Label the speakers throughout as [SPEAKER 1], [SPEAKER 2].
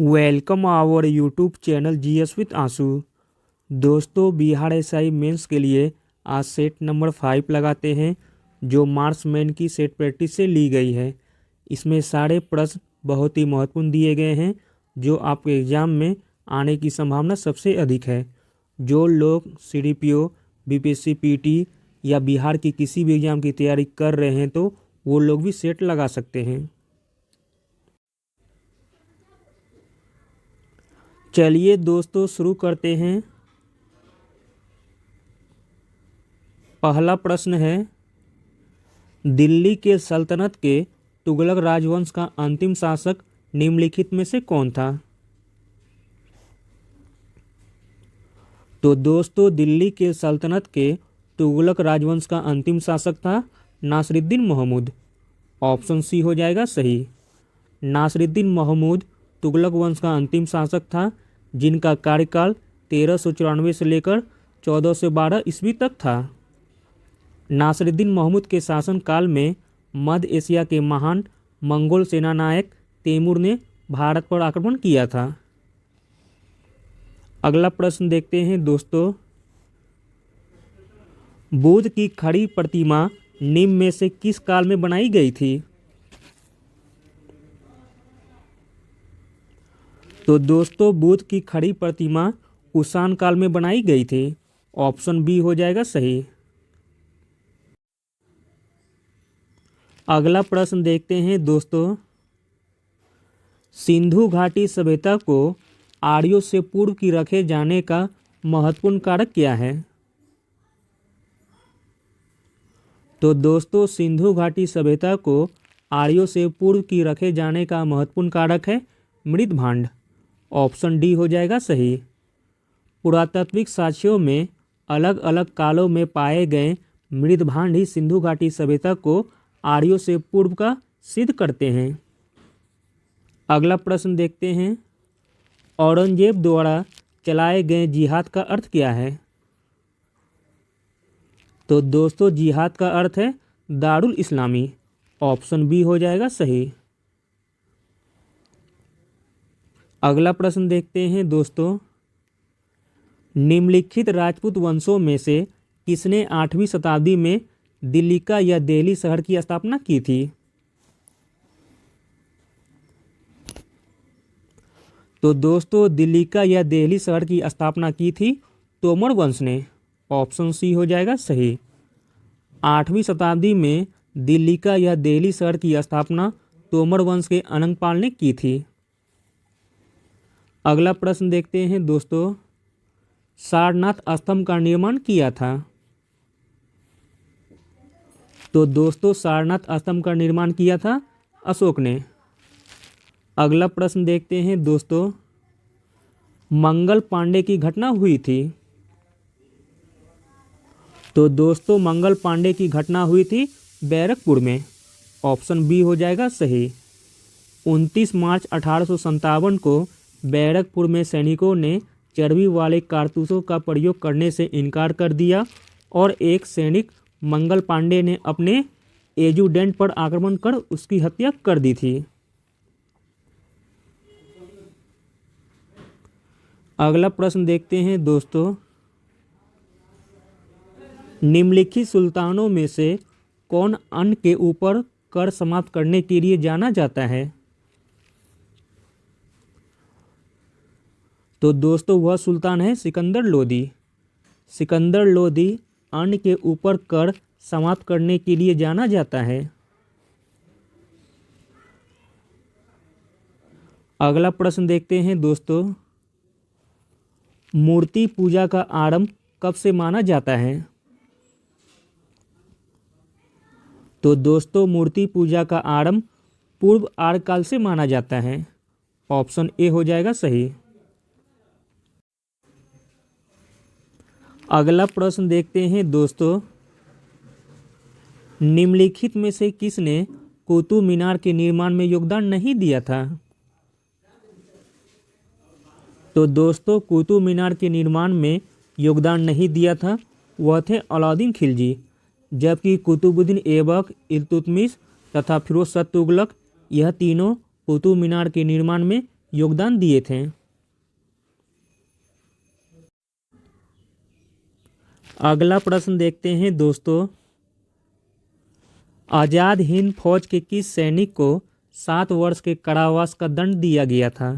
[SPEAKER 1] Welcome our YouTube channel GS with Aansu. दोस्तों, Bihar SI mains के लिए आज सेट नंबर 5 लगाते हैं जो मार्क्समैन की सेट प्रैक्टिस से ली गई है। इसमें सारे प्रश्न बहुत ही महत्वपूर्ण दिए गए हैं जो आपके एग्ज़ाम में आने की संभावना सबसे अधिक है। जो लोग सीडीपीओ, बीपीएससी, पीटी या बिहार की किसी भी एग्ज़ाम की तैयारी कर रहे हैं तो वो लोग भी सेट लगा सकते हैं। चलिए दोस्तों, शुरू करते हैं। पहला प्रश्न है, दिल्ली के सल्तनत के तुगलक राजवंश का अंतिम शासक निम्नलिखित में से कौन था? तो दोस्तों, दिल्ली के सल्तनत के तुगलक राजवंश का अंतिम शासक था नासिरुद्दीन महमूद। ऑप्शन सी हो जाएगा सही। नासिरुद्दीन महमूद तुगलक वंश का अंतिम शासक था जिनका कार्यकाल 1394 से लेकर 1412 ईस्वी तक था। नासिरुद्दीन महमूद के शासनकाल में मध्य एशिया के महान मंगोल सेनानायक तैमूर ने भारत पर आक्रमण किया था। अगला प्रश्न देखते हैं दोस्तों, बुद्ध की खड़ी प्रतिमा निम्न में से किस काल में बनाई गई थी? तो दोस्तों, बुद्ध की खड़ी प्रतिमा कुषाण काल में बनाई गई थी। ऑप्शन बी हो जाएगा सही। अगला प्रश्न देखते हैं दोस्तों, सिंधु घाटी सभ्यता को आर्यों से पूर्व की रखे जाने का महत्वपूर्ण कारक क्या है? तो दोस्तों, सिंधु घाटी सभ्यता को आर्यों से पूर्व की रखे जाने का महत्वपूर्ण कारक है मृदभांड। ऑप्शन डी हो जाएगा सही। पुरातात्विक साक्ष्यों में अलग अलग कालों में पाए गए मृदभांड ही सिंधु घाटी सभ्यता को आर्यों से पूर्व का सिद्ध करते हैं। अगला प्रश्न देखते हैं, औरंगजेब द्वारा चलाए गए जिहाद का अर्थ क्या है? तो दोस्तों, जिहाद का अर्थ है दारुल इस्लामी। ऑप्शन बी हो जाएगा सही। अगला प्रश्न देखते हैं दोस्तों, निम्नलिखित राजपूत वंशों में से किसने 8वीं शताब्दी में दिल्ली का या दिल्ली शहर की स्थापना की थी? तो दोस्तों, दिल्ली का या दिल्ली शहर की स्थापना की थी तोमर वंश ने। ऑप्शन सी हो जाएगा सही। 8वीं शताब्दी में दिल्ली का या दिल्ली शहर की स्थापना तोमर वंश के अनंगपाल ने की थी। अगला प्रश्न देखते हैं दोस्तों, सारनाथ स्तंभ का निर्माण किया था? तो दोस्तों, सारनाथ स्तंभ का निर्माण किया था अशोक ने। अगला प्रश्न देखते हैं दोस्तों, मंगल पांडे की घटना हुई थी? तो दोस्तों, मंगल पांडे की घटना हुई थी बैरकपुर में। ऑप्शन बी हो जाएगा सही। 29 मार्च 1857 को बैरकपुर में सैनिकों ने चर्बी वाले कारतूसों का प्रयोग करने से इनकार कर दिया और एक सैनिक मंगल पांडे ने अपने एजुडेंट पर आक्रमण कर उसकी हत्या कर दी थी। अगला प्रश्न देखते हैं दोस्तों, निम्नलिखित सुल्तानों में से कौन अन्न के ऊपर कर समाप्त करने के लिए जाना जाता है? तो दोस्तों, वह सुल्तान है सिकंदर लोदी। सिकंदर लोदी अन्न के ऊपर कर समाप्त करने के लिए जाना जाता है। अगला प्रश्न देखते हैं दोस्तों, मूर्ति पूजा का आरंभ कब से माना जाता है? तो दोस्तों, मूर्ति पूजा का आरंभ पूर्व आर्य काल से माना जाता है। ऑप्शन ए हो जाएगा सही। अगला प्रश्न देखते हैं दोस्तों, निम्नलिखित में से किसने कुतुब मीनार के निर्माण में योगदान नहीं दिया था? तो दोस्तों, कुतुब मीनार के निर्माण में योगदान नहीं दिया था वह थे अलाउद्दीन खिलजी, जबकि कुतुबुद्दीन ऐबक, इल्तुतमिश तथा फिरोज शाह तुगलक यह तीनों कुतुब मीनार के निर्माण में योगदान दिए थे। अगला प्रश्न देखते हैं दोस्तों, आज़ाद हिंद फौज के किस सैनिक को 7 वर्ष के कारावास का दंड दिया गया था?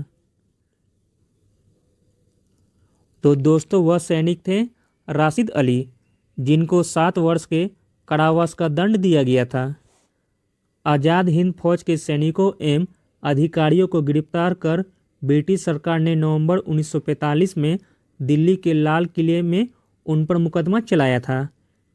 [SPEAKER 1] तो दोस्तों वह सैनिक थे राशिद अली, जिनको 7 वर्ष के कारावास का दंड दिया गया था। आज़ाद हिंद फौज के सैनिकों एवं अधिकारियों को गिरफ्तार कर ब्रिटिश सरकार ने नवंबर 1945 में दिल्ली के लाल किले में उन पर मुकदमा चलाया था।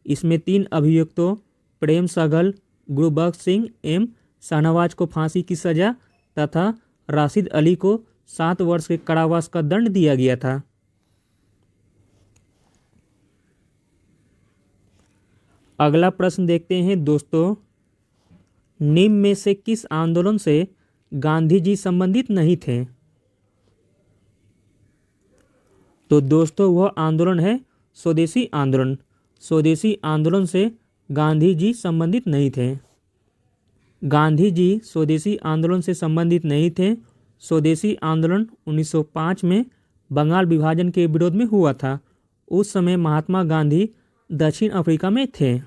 [SPEAKER 1] इसमें 3 अभियुक्तों प्रेम सहगल, गुरबख्श सिंह एवं शाहनवाज को फांसी की सजा तथा राशिद अली को 7 वर्ष के कारावास का दंड दिया गया था। अगला प्रश्न देखते हैं दोस्तों, निम्न में से किस आंदोलन से गांधी जी संबंधित नहीं थे? तो दोस्तों वह आंदोलन है स्वदेशी आंदोलन। स्वदेशी आंदोलन से गांधी जी संबंधित नहीं थे। गांधी जी स्वदेशी आंदोलन से संबंधित नहीं थे। स्वदेशी आंदोलन 1905 में बंगाल विभाजन के विरोध में हुआ था। उस समय महात्मा गांधी दक्षिण अफ्रीका में थे।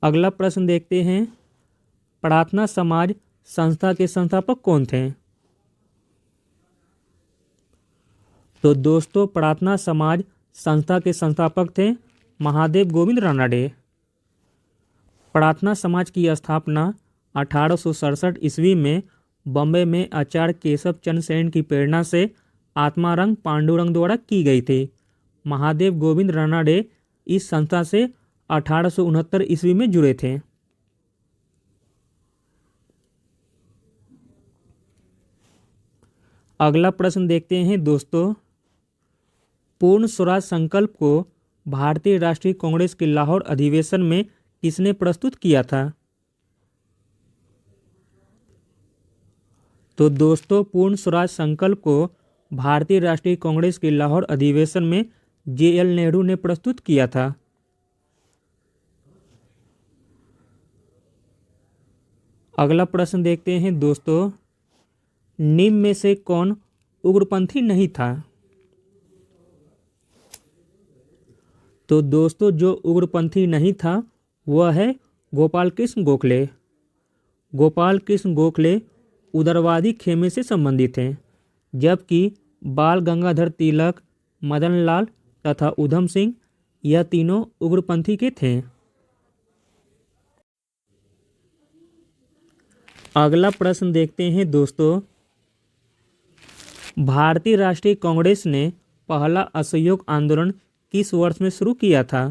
[SPEAKER 1] अगला प्रश्न देखते हैं, प्रार्थना समाज संस्था के संस्थापक कौन थे? तो दोस्तों प्रार्थना समाज संस्था के संस्थापक थे महादेव गोविंद रानडे। प्रार्थना समाज की स्थापना 1867 ईस्वी में बॉम्बे में आचार्य केशव चंद्र सेन की प्रेरणा से आत्मारंग पांडुरंग द्वारा की गई थी। महादेव गोविंद रानडे इस संस्था से 1869 ईस्वी में जुड़े थे। अगला प्रश्न देखते हैं दोस्तों, पूर्ण स्वराज संकल्प को भारतीय राष्ट्रीय कांग्रेस के लाहौर अधिवेशन में किसने प्रस्तुत किया था? तो दोस्तों पूर्ण स्वराज संकल्प को भारतीय राष्ट्रीय कांग्रेस के लाहौर अधिवेशन में JL नेहरू ने प्रस्तुत किया था। अगला प्रश्न देखते हैं दोस्तों, निम्न में से कौन उग्रपंथी नहीं था? तो दोस्तों जो उग्रपंथी नहीं था वह है गोपाल कृष्ण गोखले। गोपाल कृष्ण गोखले उदारवादी खेमे से संबंधित हैं, जबकि बाल गंगाधर तिलक, मदन लाल तथा उधम सिंह यह तीनों उग्रपंथी के थे। अगला प्रश्न देखते हैं दोस्तों, भारतीय राष्ट्रीय कांग्रेस ने पहला असहयोग आंदोलन किस वर्ष में शुरू किया था?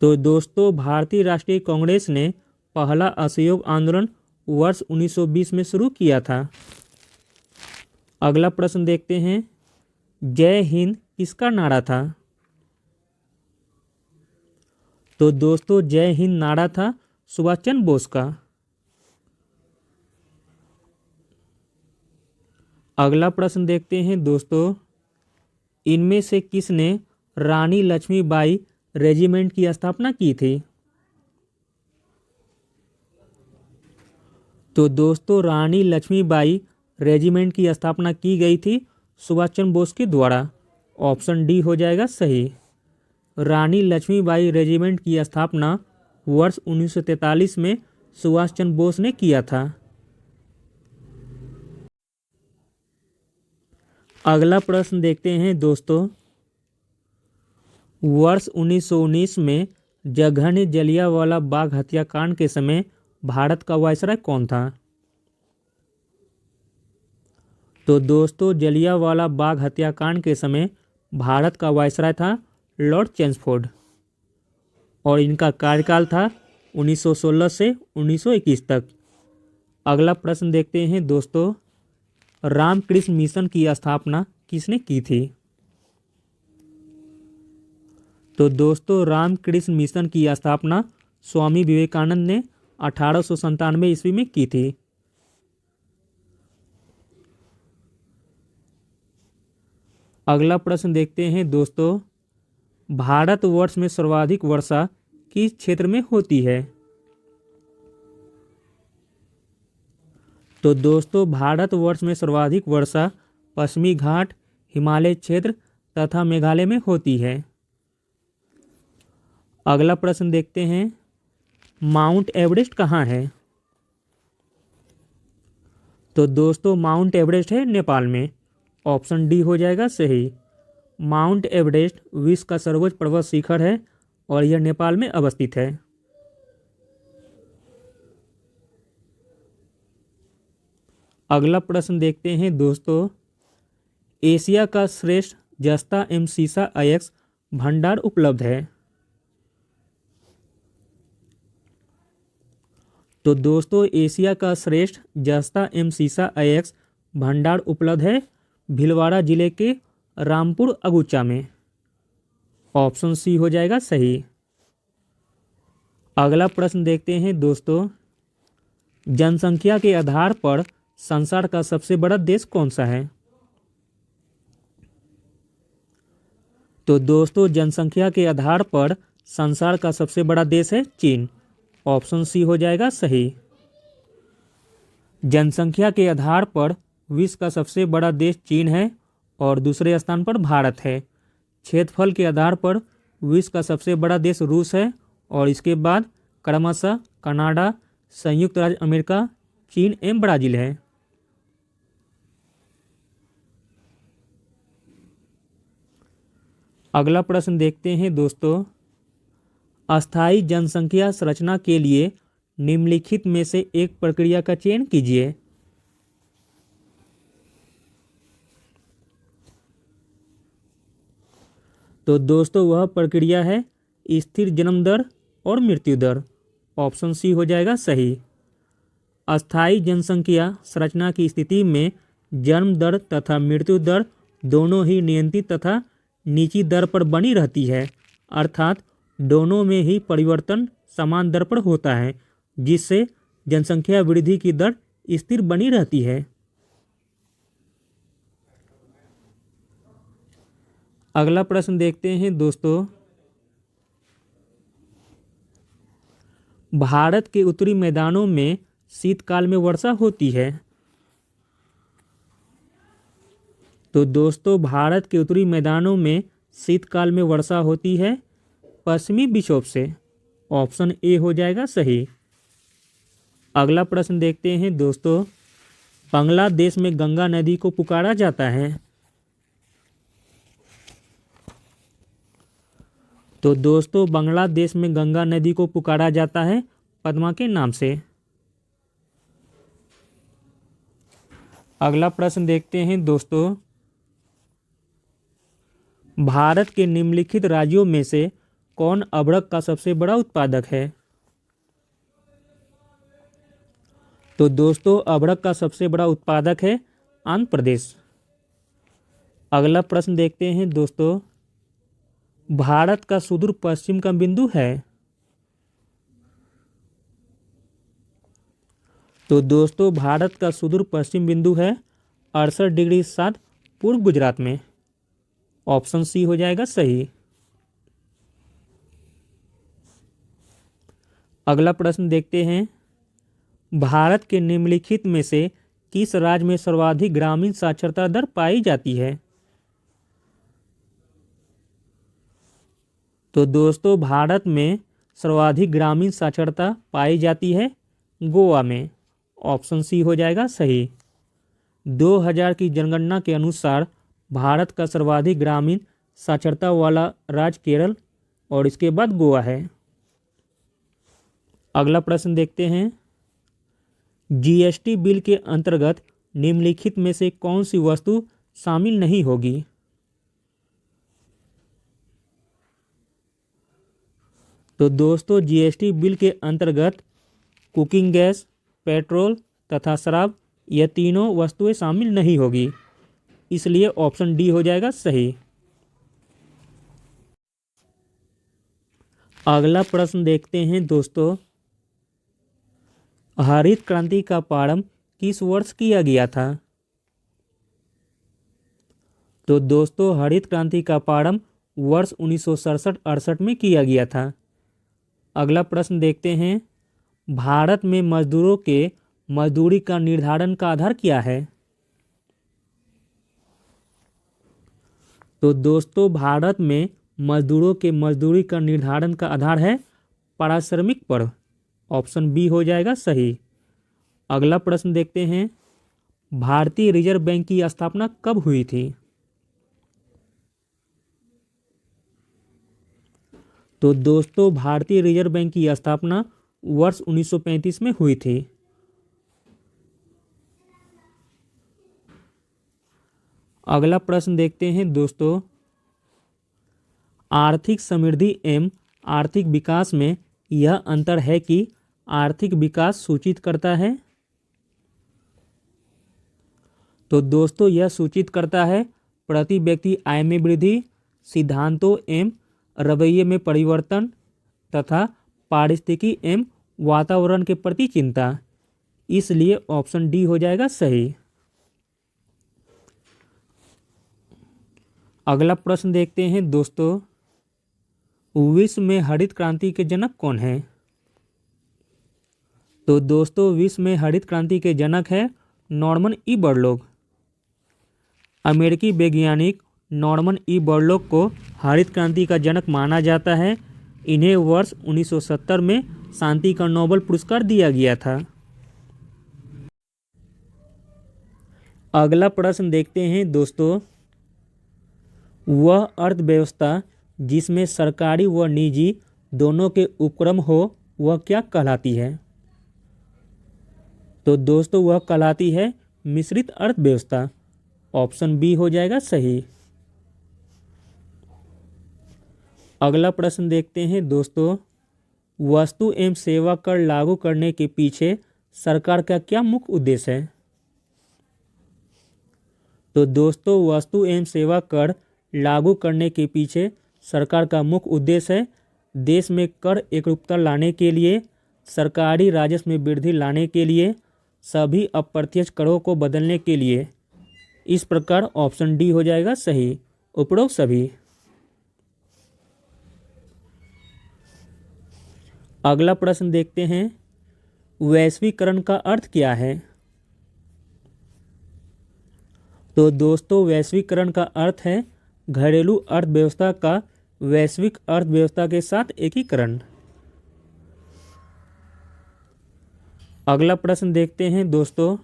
[SPEAKER 1] तो दोस्तों भारतीय राष्ट्रीय कांग्रेस ने पहला असहयोग आंदोलन वर्ष 1920 में शुरू किया था। अगला प्रश्न देखते हैं, जय हिंद किसका नारा था? तो दोस्तों जय हिंद नारा था सुभाष चंद्र बोस का। अगला प्रश्न देखते हैं दोस्तों, इनमें से किसने रानी लक्ष्मीबाई रेजिमेंट की स्थापना की थी? तो दोस्तों रानी लक्ष्मीबाई रेजिमेंट की स्थापना की गई थी सुभाष चंद्र बोस के द्वारा। ऑप्शन डी हो जाएगा सही। रानी लक्ष्मीबाई रेजिमेंट की स्थापना वर्ष 1943 में सुभाष चंद्र बोस ने किया था। अगला प्रश्न देखते हैं दोस्तों, वर्ष 1919 में जघन्य जलियांवाला बाग हत्याकांड के समय भारत का वायसराय कौन था? तो दोस्तों जलियांवाला बाग हत्याकांड के समय भारत का वायसराय था लॉर्ड चेम्सफोर्ड और इनका कार्यकाल था 1916 से 1921 तक। अगला प्रश्न देखते हैं दोस्तों, रामकृष्ण मिशन की स्थापना किसने की थी? तो दोस्तों रामकृष्ण मिशन की स्थापना स्वामी विवेकानंद ने 1897 ईस्वी में की थी। अगला प्रश्न देखते हैं दोस्तों, भारतवर्ष में सर्वाधिक वर्षा किस क्षेत्र में होती है? तो दोस्तों भारतवर्ष में सर्वाधिक वर्षा पश्चिमी घाट, हिमालय क्षेत्र तथा मेघालय में होती है। अगला प्रश्न देखते हैं, माउंट एवरेस्ट कहाँ है? तो दोस्तों माउंट एवरेस्ट है नेपाल में। ऑप्शन डी हो जाएगा सही। माउंट एवरेस्ट विश्व का सर्वोच्च पर्वत शिखर है और यह नेपाल में अवस्थित है। अगला प्रश्न देखते हैं दोस्तों, एशिया का श्रेष्ठ जस्ता एवं सीसा अयस्क भंडार उपलब्ध है। तो दोस्तों एशिया का श्रेष्ठ जस्ता एवं सीसा अयस्क भंडार उपलब्ध है भीलवाड़ा जिले के रामपुर अगुचा में। ऑप्शन सी हो जाएगा सही। अगला प्रश्न देखते हैं दोस्तों, जनसंख्या के आधार पर संसार का सबसे बड़ा देश कौन सा है? तो दोस्तों जनसंख्या के आधार पर संसार का सबसे बड़ा देश है चीन। ऑप्शन सी हो जाएगा सही। जनसंख्या के आधार पर विश्व का सबसे बड़ा देश चीन है और दूसरे स्थान पर भारत है। क्षेत्रफल के आधार पर विश्व का सबसे बड़ा देश रूस है और इसके बाद क्रमशः कनाडा, संयुक्त राज्य अमेरिका, चीन एवं ब्राजील है। अगला प्रश्न देखते हैं दोस्तों, अस्थायी जनसंख्या संरचना के लिए निम्नलिखित में से एक प्रक्रिया का चयन कीजिए। तो दोस्तों वह प्रक्रिया है स्थिर जन्म दर और मृत्यु दर। ऑप्शन सी हो जाएगा सही। अस्थायी जनसंख्या संरचना की स्थिति में जन्म दर तथा मृत्यु दर दोनों ही नियंत्रित तथा निची दर पर बनी रहती है, अर्थात दोनों में ही परिवर्तन समान दर पर होता है, जिससे जनसंख्या वृद्धि की दर स्थिर बनी रहती है। अगला प्रश्न देखते हैं दोस्तों, भारत के उत्तरी मैदानों में शीतकाल में वर्षा होती है। तो दोस्तों भारत के उत्तरी मैदानों में शीतकाल में वर्षा होती है पश्चिमी विक्षोभ से। ऑप्शन ए हो जाएगा सही। अगला प्रश्न देखते हैं दोस्तों, बांग्लादेश में गंगा नदी को पुकारा जाता है। तो दोस्तों बांग्लादेश में गंगा नदी को पुकारा जाता है पद्मा के नाम से। अगला प्रश्न देखते हैं दोस्तों, भारत के निम्नलिखित राज्यों में से कौन अभ्रक का सबसे बड़ा उत्पादक है? तो दोस्तों अभ्रक का सबसे बड़ा उत्पादक है आंध्र प्रदेश। अगला प्रश्न देखते हैं दोस्तों, भारत का सुदूर पश्चिम का बिंदु है। तो दोस्तों भारत का सुदूर पश्चिम बिंदु है 68 डिग्री 7 पूर्व गुजरात में। ऑप्शन सी हो जाएगा सही। अगला प्रश्न देखते हैं, भारत के निम्नलिखित में से किस राज्य में सर्वाधिक ग्रामीण साक्षरता दर पाई जाती है? तो दोस्तों भारत में सर्वाधिक ग्रामीण साक्षरता पाई जाती है गोवा में। ऑप्शन सी हो जाएगा सही। 2000 की जनगणना के अनुसार भारत का सर्वाधिक ग्रामीण साक्षरता वाला राज्य केरल और इसके बाद गोवा है। अगला प्रश्न देखते हैं, जीएसटी बिल के अंतर्गत निम्नलिखित में से कौन सी वस्तु शामिल नहीं होगी? तो दोस्तों जीएसटी बिल के अंतर्गत कुकिंग गैस, पेट्रोल तथा शराब यह तीनों वस्तुएं शामिल नहीं होगी, इसलिए ऑप्शन डी हो जाएगा सही। अगला प्रश्न देखते हैं दोस्तों, हरित क्रांति का प्रारंभ किस वर्ष किया गया था? तो दोस्तों हरित क्रांति का प्रारंभ वर्ष 1967-68 में किया गया था। अगला प्रश्न देखते हैं, भारत में मजदूरों के मजदूरी का निर्धारण का आधार क्या है? तो दोस्तों भारत में मजदूरों के मजदूरी का निर्धारण का आधार है पारिश्रमिक पर। ऑप्शन बी हो जाएगा सही। अगला प्रश्न देखते हैं, भारतीय रिजर्व बैंक की स्थापना कब हुई थी? तो दोस्तों भारतीय रिजर्व बैंक की स्थापना वर्ष 1935 में हुई थी। अगला प्रश्न देखते हैं दोस्तों, आर्थिक समृद्धि एवं आर्थिक विकास में यह अंतर है कि आर्थिक विकास सूचित करता है। तो दोस्तों यह सूचित करता है प्रति व्यक्ति आय में वृद्धि, सिद्धांतों एवं रवैये में परिवर्तन तथा पारिस्थितिकी एवं वातावरण के प्रति चिंता। इसलिए ऑप्शन डी हो जाएगा सही। अगला प्रश्न देखते हैं दोस्तों, विश्व में हरित क्रांति के जनक कौन है? तो दोस्तों विश्व में हरित क्रांति के जनक है नॉर्मन ई बोरलॉग। अमेरिकी वैज्ञानिक नॉर्मन ई बोरलॉग को हरित क्रांति का जनक माना जाता है। इन्हें वर्ष 1970 में शांति का नोबेल पुरस्कार दिया गया था। अगला प्रश्न देखते हैं दोस्तों, वह अर्थव्यवस्था जिसमें सरकारी व निजी दोनों के उपक्रम हो वह क्या कहलाती है? तो दोस्तों वह कहलाती है मिश्रित अर्थव्यवस्था। ऑप्शन बी हो जाएगा सही। अगला प्रश्न देखते हैं दोस्तों, वस्तु एवं सेवा कर लागू करने के पीछे सरकार का क्या मुख्य उद्देश्य है? तो दोस्तों वस्तु एवं सेवा कर लागू करने के पीछे सरकार का मुख्य उद्देश्य है देश में कर एकरूपता लाने के लिए, सरकारी राजस्व में वृद्धि लाने के लिए, सभी अप्रत्यक्ष करों को बदलने के लिए। इस प्रकार ऑप्शन डी हो जाएगा सही, उपरोक्त सभी। अगला प्रश्न देखते हैं, वैश्वीकरण का अर्थ क्या है? तो दोस्तों वैश्वीकरण का अर्थ है घरेलू अर्थव्यवस्था का वैश्विक अर्थव्यवस्था के साथ एकीकरण। अगला प्रश्न देखते हैं दोस्तों,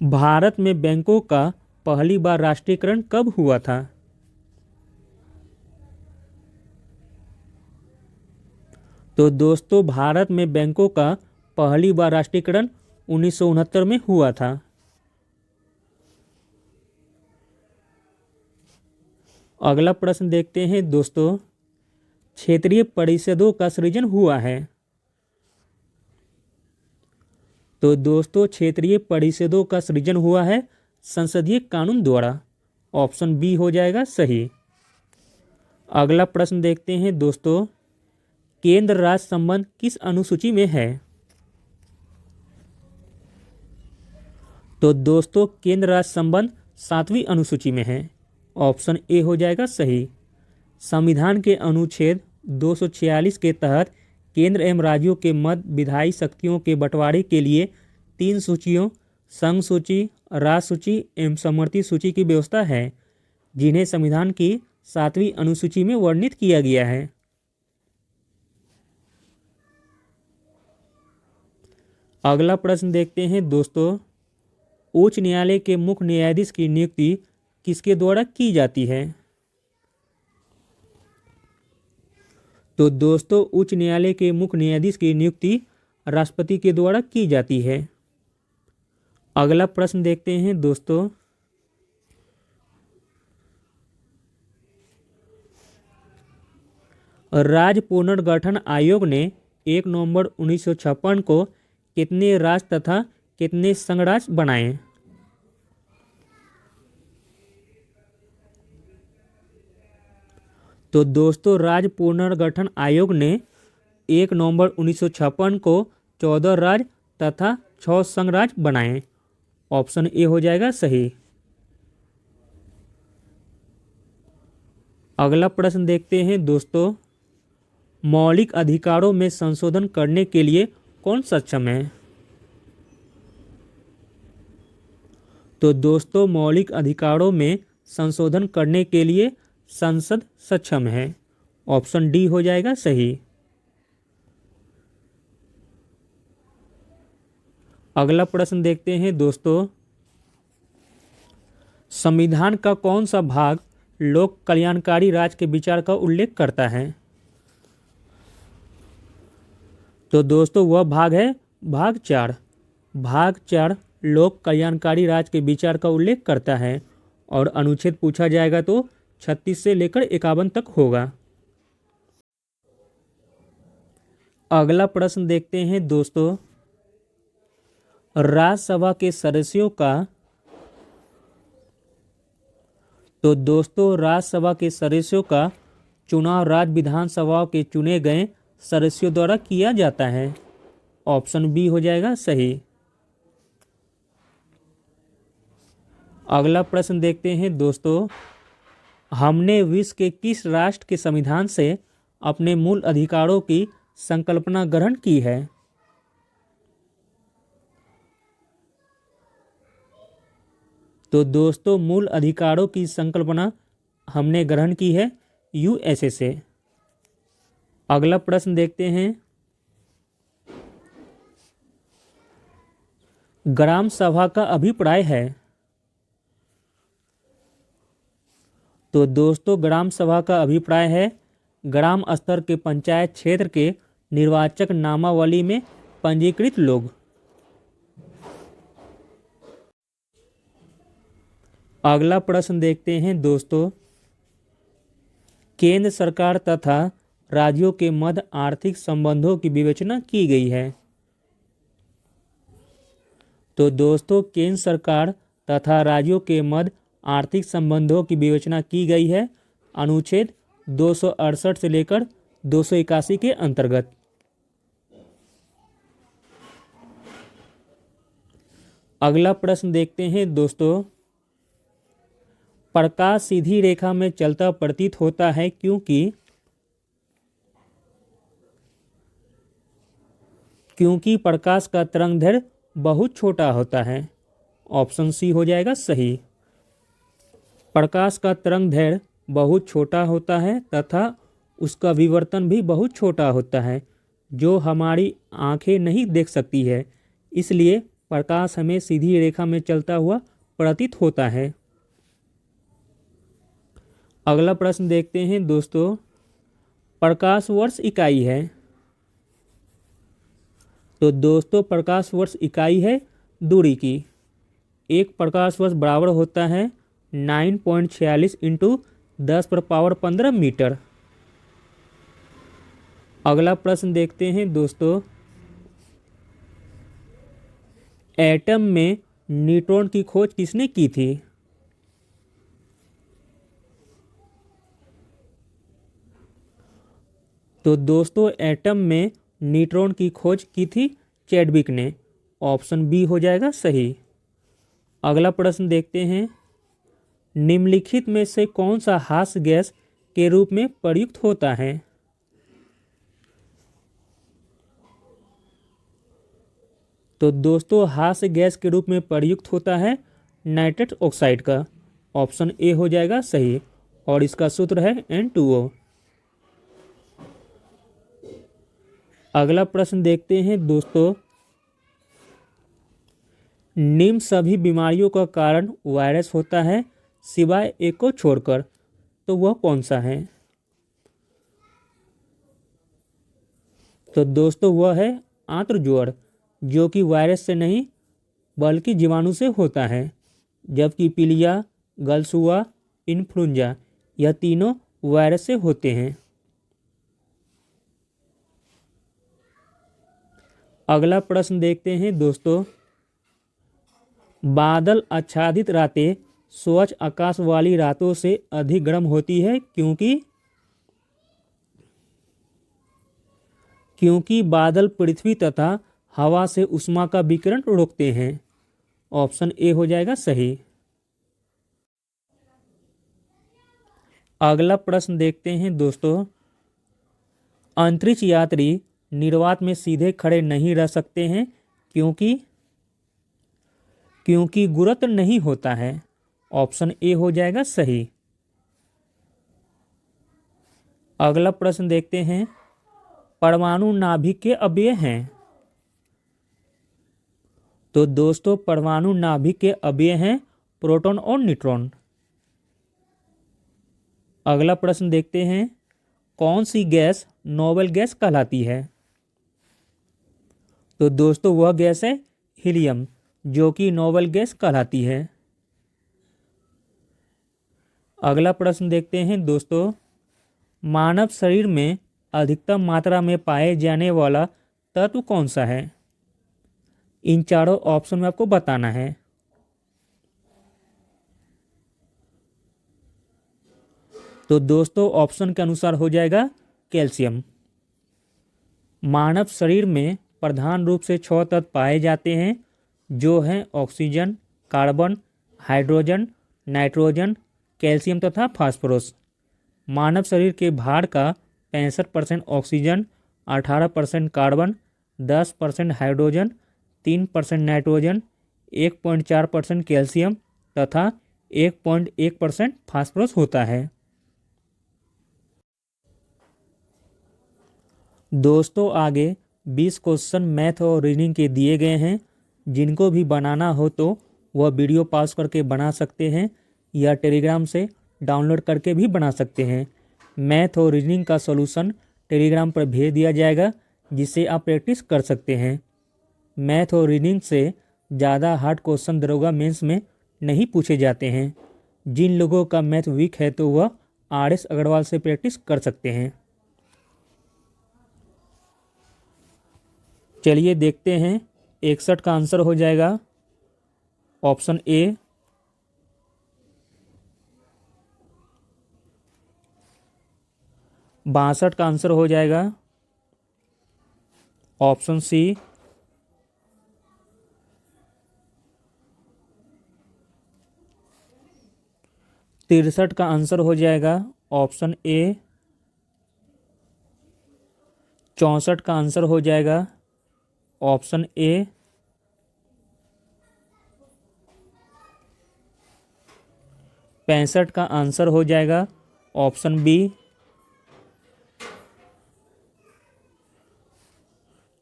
[SPEAKER 1] भारत में बैंकों का पहली बार राष्ट्रीयकरण कब हुआ था? तो दोस्तों भारत में बैंकों का पहली बार राष्ट्रीयकरण 1969 में हुआ था। अगला प्रश्न देखते हैं दोस्तों, क्षेत्रीय परिषदों का सृजन हुआ है। तो दोस्तों क्षेत्रीय परिषदों का सृजन हुआ है संसदीय कानून द्वारा। ऑप्शन बी हो जाएगा सही। अगला प्रश्न देखते हैं दोस्तों, केंद्र राज्य संबंध किस अनुसूची में है? तो दोस्तों केंद्र राज्य संबंध 7वीं अनुसूची में है। ऑप्शन ए हो जाएगा सही। संविधान के अनुच्छेद 246 के तहत केंद्र एवं राज्यों के मध्य विधायी शक्तियों के बंटवारे के लिए 3 सूचियों संघ सूची, राज्य सूची एवं समवर्ती सूची की व्यवस्था है, जिन्हें संविधान की 7वीं अनुसूची में वर्णित किया गया है। अगला प्रश्न देखते हैं दोस्तों, उच्च न्यायालय के मुख्य न्यायाधीश की नियुक्ति किसके द्वारा की जाती है? तो दोस्तों उच्च न्यायालय के मुख्य न्यायाधीश की नियुक्ति राष्ट्रपति के द्वारा की जाती है। अगला प्रश्न देखते हैं दोस्तों, राज्य पुनर्गठन आयोग ने 1 नवंबर 1956 को कितने राज्य तथा कितने संघ राज्य बनाए? तो दोस्तों राज्य पुनर्गठन आयोग ने 1 नवंबर 1956 को 14 राज्य तथा 6 संघ राज्य बनाए। ऑप्शन ए हो जाएगा सही। अगला प्रश्न देखते हैं दोस्तों, मौलिक अधिकारों में संशोधन करने के लिए कौन सक्षम है? तो दोस्तों मौलिक अधिकारों में संशोधन करने के लिए संसद सक्षम है। ऑप्शन डी हो जाएगा सही। अगला प्रश्न देखते हैं दोस्तों, संविधान का कौन सा भाग लोक कल्याणकारी राज्य के विचार का उल्लेख करता है? तो दोस्तों वह भाग है भाग 4। भाग 4 लोक कल्याणकारी राज्य के विचार का उल्लेख करता है और अनुच्छेद पूछा जाएगा तो 36 से लेकर 51 तक होगा। अगला प्रश्न देखते हैं दोस्तों, राज्यसभा के सदस्यों का तो दोस्तों राज्यसभा के सदस्यों का चुनाव राज्य विधानसभाओं के चुने गए सदस्यों द्वारा किया जाता है। ऑप्शन बी हो जाएगा सही। अगला प्रश्न देखते हैं दोस्तों, हमने विश्व के किस राष्ट्र के संविधान से अपने मूल अधिकारों की संकल्पना ग्रहण की है? तो दोस्तों मूल अधिकारों की संकल्पना हमने ग्रहण की है यूएसए से। अगला प्रश्न देखते हैं, ग्राम सभा का अभिप्राय है। तो दोस्तों ग्राम सभा का अभिप्राय है ग्राम स्तर के पंचायत क्षेत्र के निर्वाचक नामावली में पंजीकृत लोग। अगला प्रश्न देखते हैं दोस्तों, केंद्र सरकार तथा राज्यों के मध्य आर्थिक संबंधों की विवेचना की गई है। तो दोस्तों केंद्र सरकार तथा राज्यों के मध्य आर्थिक संबंधों की विवेचना की गई है अनुच्छेद 268 से लेकर 281 के अंतर्गत। अगला प्रश्न देखते हैं दोस्तों, प्रकाश सीधी रेखा में चलता प्रतीत होता है क्योंकि प्रकाश का तरंगदैर्घ्य बहुत छोटा होता है। ऑप्शन सी हो जाएगा सही। प्रकाश का तरंगदैर्घ्य बहुत छोटा होता है तथा उसका विवर्तन भी बहुत छोटा होता है जो हमारी आंखें नहीं देख सकती है, इसलिए प्रकाश हमें सीधी रेखा में चलता हुआ प्रतीत होता है। अगला प्रश्न देखते हैं दोस्तों, प्रकाश वर्ष इकाई है। तो दोस्तों प्रकाश वर्ष इकाई है दूरी की। एक प्रकाश वर्ष बराबर होता है 9.46 × 10⁻15 मीटर। अगला प्रश्न देखते हैं दोस्तों, एटम में न्यूट्रॉन की खोज किसने की थी? तो दोस्तों एटम में न्यूट्रॉन की खोज की थी चैडविक ने। ऑप्शन बी हो जाएगा सही। अगला प्रश्न देखते हैं, निम्नलिखित में से कौन सा हास्य गैस के रूप में प्रयुक्त होता है? तो दोस्तों हास्य गैस के रूप में प्रयुक्त होता है नाइट्रस ऑक्साइड का। ऑप्शन ए हो जाएगा सही और इसका सूत्र है N2O। अगला प्रश्न देखते हैं दोस्तों, निम्न सभी बीमारियों का कारण वायरस होता है सिवाय एक को छोड़कर, तो वह कौन सा है? तो दोस्तों वह है आंत्रज्वर, जो कि वायरस से नहीं बल्कि जीवाणु से होता है, जबकि पीलिया, गलसुआ, इन्फ्लुएंजा यह तीनों वायरस से होते हैं। अगला प्रश्न देखते हैं दोस्तों, बादल आच्छादित रातें स्वच्छ आकाश वाली रातों से अधिक गर्म होती है क्योंकि बादल पृथ्वी तथा हवा से ऊष्मा का विकिरण रोकते हैं। ऑप्शन ए हो जाएगा सही। अगला प्रश्न देखते हैं दोस्तों, अंतरिक्ष यात्री निर्वात में सीधे खड़े नहीं रह सकते हैं क्योंकि गुरुत्व नहीं होता है। ऑप्शन ए हो जाएगा सही। अगला प्रश्न देखते हैं, परमाणु नाभिक के अवयव हैं। तो दोस्तों परमाणु नाभिक के अवयव हैं प्रोटॉन और न्यूट्रॉन। अगला प्रश्न देखते हैं, कौन सी गैस नोबेल गैस कहलाती है। तो दोस्तों वह गैस है हीलियम, जो कि नोबेल गैस कहलाती है। अगला प्रश्न देखते हैं दोस्तों, मानव शरीर में अधिकतम मात्रा में पाए जाने वाला तत्व कौन सा है। इन चारों ऑप्शन में आपको बताना है। तो दोस्तों ऑप्शन के अनुसार हो जाएगा कैल्शियम। मानव शरीर में प्रधान रूप से 6 तत्व पाए जाते हैं, जो हैं oxygen, carbon, hydrogen, nitrogen, calcium तथा फास्फोरस। मानव शरीर के भार का 65% oxygen, 18% carbon, 10% hydrogen, 3% nitrogen, 1.4% calcium तथा 1.1% फास्फोरस होता है। दोस्तों आगे 20 क्वेश्चन मैथ और रीजनिंग के दिए गए हैं। जिनको भी बनाना हो तो वह वीडियो पॉज करके बना सकते हैं या टेलीग्राम से डाउनलोड करके भी बना सकते हैं। मैथ और रीजनिंग का सॉल्यूशन टेलीग्राम पर भेज दिया जाएगा, जिससे आप प्रैक्टिस कर सकते हैं। मैथ और रीजनिंग से ज़्यादा हार्ड क्वेश्चन दरोगा मेंस में नहीं पूछे जाते हैं। जिन लोगों का मैथ वीक है तो वह RS अग्रवाल से प्रैक्टिस कर सकते हैं। चलिए देखते हैं, 61 का आंसर हो जाएगा ऑप्शन ए। 62 का आंसर हो जाएगा ऑप्शन सी। 63 का आंसर हो जाएगा ऑप्शन ए। 64 का आंसर हो जाएगा ऑप्शन ए। 65 का आंसर हो जाएगा ऑप्शन बी।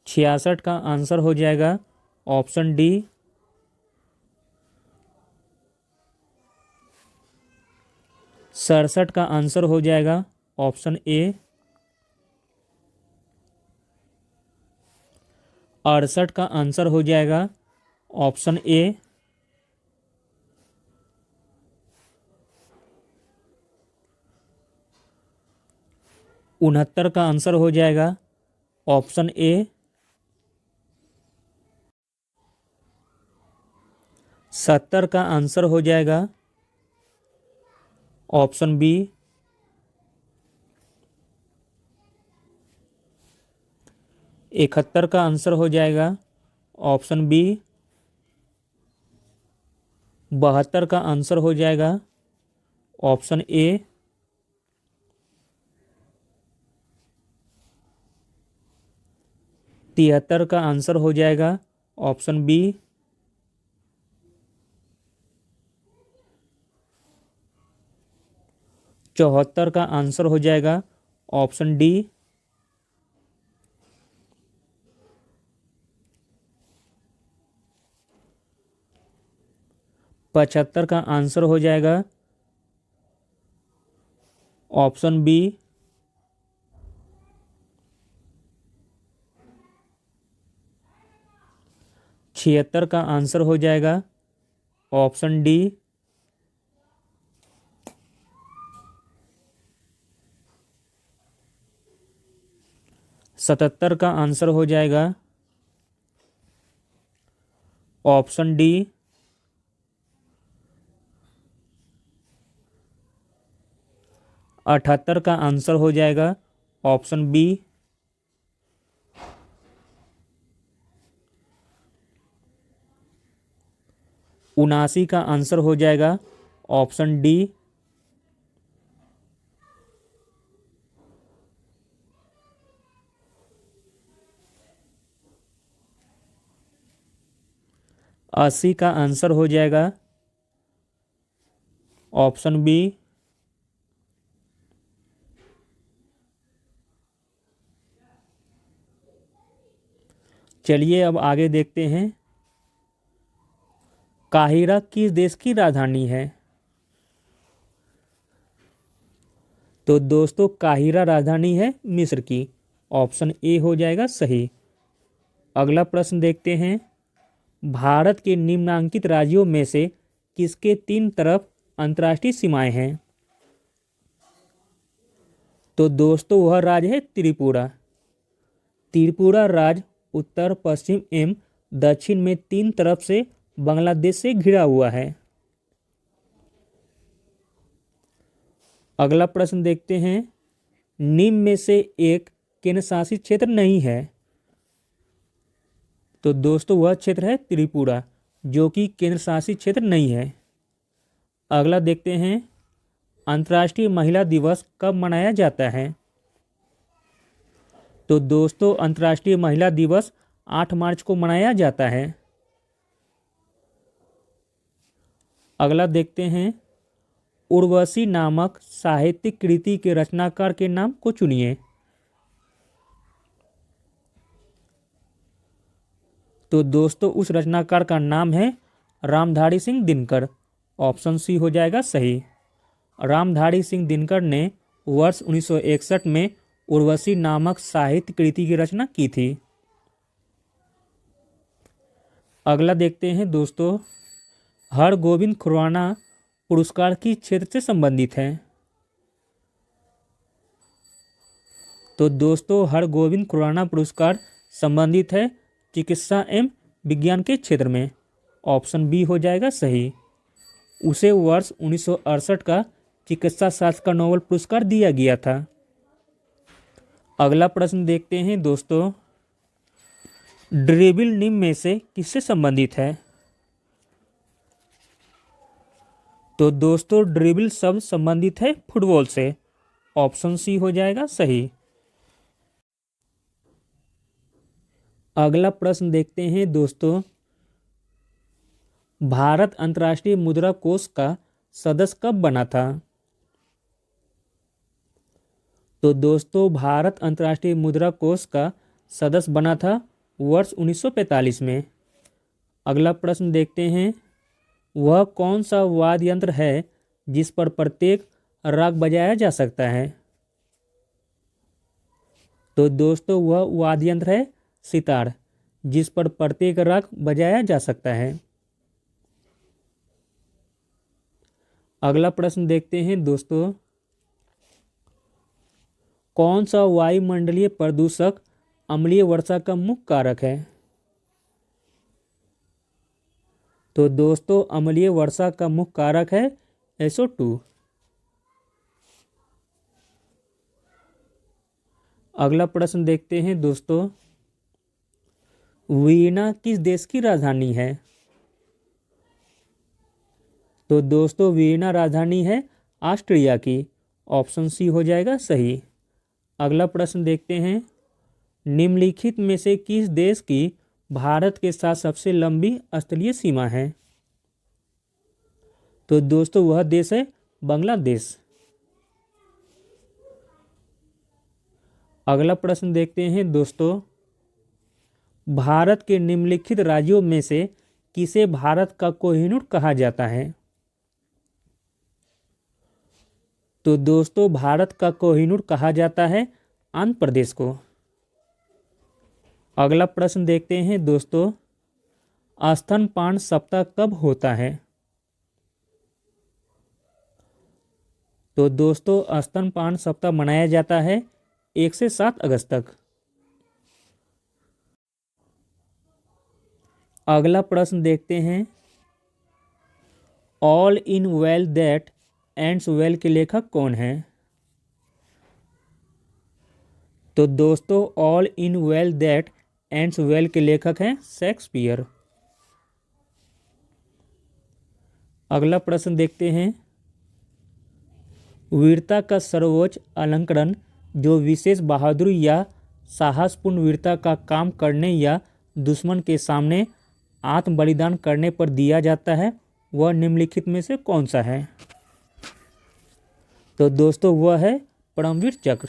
[SPEAKER 1] 66 का आंसर हो जाएगा ऑप्शन डी। 67 का आंसर हो जाएगा ऑप्शन ए। 68 का आंसर हो जाएगा ऑप्शन ए। 69 का आंसर हो जाएगा ऑप्शन ए। 70 का आंसर हो जाएगा ऑप्शन बी। 71 का आंसर हो जाएगा ऑप्शन बी। 72 का आंसर हो जाएगा ऑप्शन ए। 73 का आंसर हो जाएगा ऑप्शन बी। 74 का आंसर हो जाएगा ऑप्शन डी। 75 का आंसर हो जाएगा ऑप्शन बी। 76 का आंसर हो जाएगा ऑप्शन डी। 77 का आंसर हो जाएगा ऑप्शन डी। 78 का आंसर हो जाएगा ऑप्शन बी। 79 का आंसर हो जाएगा ऑप्शन डी। 80 का आंसर हो जाएगा ऑप्शन बी। चलिए अब आगे देखते हैं। काहिरा किस देश की राजधानी है? तो दोस्तों काहिरा राजधानी है मिस्र की। ऑप्शन ए हो जाएगा सही। अगला प्रश्न देखते हैं। भारत के निम्नांकित राज्यों में से किसके 3 तरफ अंतर्राष्ट्रीय सीमाएं हैं? तो दोस्तों वह राज्य है त्रिपुरा। त्रिपुरा राज्य उत्तर पश्चिम एवं दक्षिण में 3 तरफ से बांग्लादेश से घिरा हुआ है। अगला प्रश्न देखते हैं। निम्न में से एक केंद्र शासित क्षेत्र नहीं है। तो दोस्तों वह क्षेत्र है त्रिपुरा जो कि केंद्र शासित क्षेत्र नहीं है। अगला देखते हैं। अंतर्राष्ट्रीय महिला दिवस कब मनाया जाता है? तो दोस्तों अंतर्राष्ट्रीय महिला दिवस 8 मार्च को मनाया जाता है। अगला देखते हैं। उर्वशी नामक साहित्यिक कृति के रचनाकार के नाम को चुनिए। तो दोस्तों उस रचनाकार का नाम है रामधारी सिंह दिनकर। ऑप्शन सी हो जाएगा सही। रामधारी सिंह दिनकर ने वर्ष 1961 में उर्वशी नामक साहित्य कृति की रचना की थी। अगला देखते हैं दोस्तों। हरगोविंद खुराना पुरस्कार किस क्षेत्र से संबंधित है? तो दोस्तों हरगोविंद खुराना पुरस्कार संबंधित है चिकित्सा एवं विज्ञान के क्षेत्र में। ऑप्शन बी हो जाएगा सही। उसे वर्ष 1968 का चिकित्सा शास्त्र का नोबेल पुरस्कार दिया गया था। अगला प्रश्न देखते हैं दोस्तों। ड्रिबल निम्न में से किससे संबंधित है? तो दोस्तों ड्रिबल शब्द संबंधित है फुटबॉल से। ऑप्शन सी हो जाएगा सही। अगला प्रश्न देखते हैं दोस्तों। भारत अंतर्राष्ट्रीय मुद्रा कोष का सदस्य कब बना था? तो दोस्तों भारत अंतर्राष्ट्रीय मुद्रा कोष का सदस्य बना था वर्ष 1945 में। अगला प्रश्न देखते हैं। वह कौन सा वाद्य यंत्र है जिस पर प्रत्येक राग बजाया जा सकता है? तो दोस्तों वह वाद्य यंत्र है सितार जिस पर प्रत्येक राग बजाया जा सकता है। अगला प्रश्न देखते हैं दोस्तों। कौन सा वायुमंडलीय प्रदूषक अम्लीय वर्षा का मुख्य कारक है? तो दोस्तों अम्लीय वर्षा का मुख्य कारक है SO2। अगला प्रश्न देखते हैं दोस्तों। वियना किस देश की राजधानी है? तो दोस्तों वियना राजधानी है ऑस्ट्रिया की। ऑप्शन सी हो जाएगा सही। अगला प्रश्न देखते हैं। निम्नलिखित में से किस देश की भारत के साथ सबसे लंबी स्थलीय सीमा है? तो दोस्तों वह देश है बांग्लादेश। अगला प्रश्न देखते हैं दोस्तों। भारत के निम्नलिखित राज्यों में से किसे भारत का कोहिनूर कहा जाता है? तो दोस्तों भारत का कोहिनूर कहा जाता है आंध्र प्रदेश को। अगला प्रश्न देखते हैं दोस्तों। स्तनपान सप्ताह कब होता है? तो दोस्तों स्तनपान सप्ताह मनाया जाता है 1 से 7 अगस्त तक। अगला प्रश्न देखते हैं। All in well that ends well के लेखक कौन हैं? तो दोस्तों all in well that ends well के लेखक हैं शेक्सपियर। अगला प्रश्न देखते हैं। वीरता का सर्वोच्च अलंकरण जो विशेष बहादुरी या साहसपूर्ण वीरता का काम करने या दुश्मन के सामने आत्म बलिदान करने पर दिया जाता है वह निम्नलिखित में से कौन सा है? तो दोस्तों वह है परमवीर चक्र।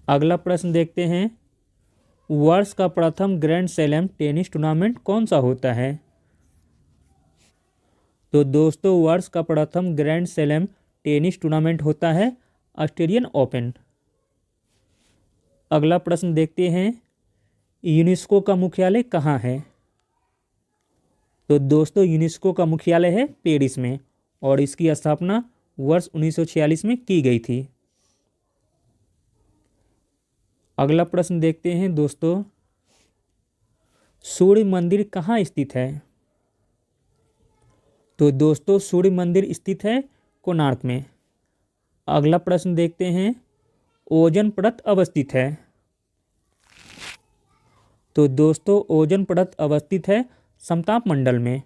[SPEAKER 1] अगला प्रश्न देखते हैं, वर्ष का प्रथम ग्रैंड स्लैम टेनिस टूर्नामेंट कौन सा होता है? तो दोस्तों वर्ष का प्रथम ग्रैंड स्लैम टेनिस टूर्नामेंट होता है ऑस्ट्रेलियन ओपन। अगला प्रश्न देखते हैं, यूनेस्को का मुख्यालय कहाँ है? तो दोस्तों यूनेस्को का मुख्यालय है पेरिस में और इसकी स्थापना वर्ष 1946 में की गई थी। अगला प्रश्न देखते हैं दोस्तों, सूर्य मंदिर कहाँ स्थित है? तो दोस्तों सूर्य मंदिर स्थित है कोणार्क में। अगला प्रश्न देखते हैं, ओजोन परत अवस्थित है? तो दोस्तों ओजोन परत अवस्थित है समताप मंडल में।